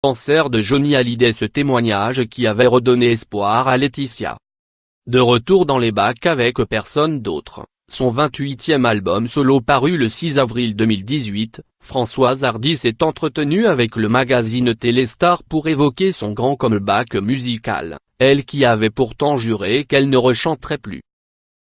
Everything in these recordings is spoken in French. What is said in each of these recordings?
Cancer de Johnny Hallyday. Ce témoignage qui avait redonné espoir à Laetitia. De retour dans les bacs avec Personne d'autre, son 28e album solo paru le 6 avril 2018, Françoise Hardy s'est entretenue avec le magazine Téléstar pour évoquer son grand comeback musical, elle qui avait pourtant juré qu'elle ne rechanterait plus.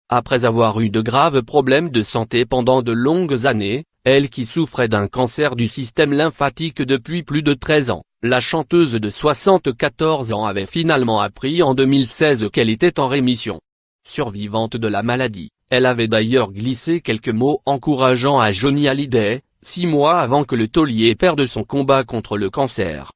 Après avoir eu de graves problèmes de santé pendant de longues années, elle qui souffrait d'un cancer du système lymphatique depuis plus de 13 ans, la chanteuse de 74 ans avait finalement appris en 2016 qu'elle était en rémission. Survivante de la maladie, elle avait d'ailleurs glissé quelques mots encourageants à Johnny Hallyday, 6 mois avant que le taulier perde son combat contre le cancer.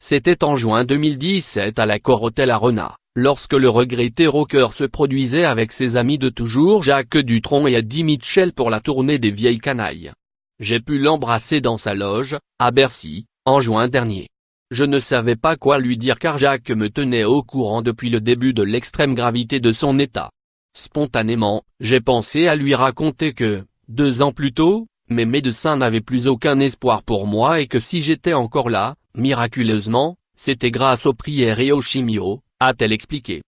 C'était en juin 2017 à l'Accor Hotel Arena, lorsque le regretté rocker se produisait avec ses amis de toujours Jacques Dutronc et Eddie Mitchell pour la tournée des Vieilles Canailles. J'ai pu l'embrasser dans sa loge, à Bercy, en juin dernier. Je ne savais pas quoi lui dire car Jacques me tenait au courant depuis le début de l'extrême gravité de son état. Spontanément, j'ai pensé à lui raconter que, 2 ans plus tôt, mes médecins n'avaient plus aucun espoir pour moi et que si j'étais encore là, miraculeusement, c'était grâce aux prières et aux chimios, a-t-elle expliqué.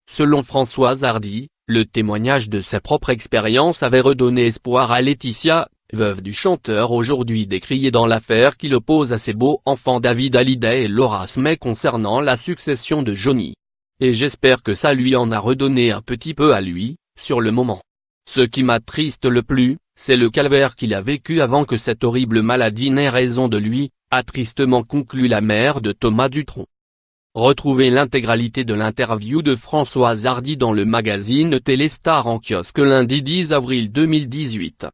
Selon Françoise Hardy, le témoignage de sa propre expérience avait redonné espoir à Laetitia, veuve du chanteur aujourd'hui décrié dans l'affaire qui l'oppose à ses beaux-enfants David Hallyday et Laura Smay concernant la succession de Johnny. Et j'espère que ça lui en a redonné un petit peu à lui, sur le moment. Ce qui m'attriste le plus, c'est le calvaire qu'il a vécu avant que cette horrible maladie n'ait raison de lui, a tristement conclu la mère de Thomas Dutronc. Retrouvez l'intégralité de l'interview de Françoise Hardy dans le magazine Téléstar en kiosque lundi 10 avril 2018.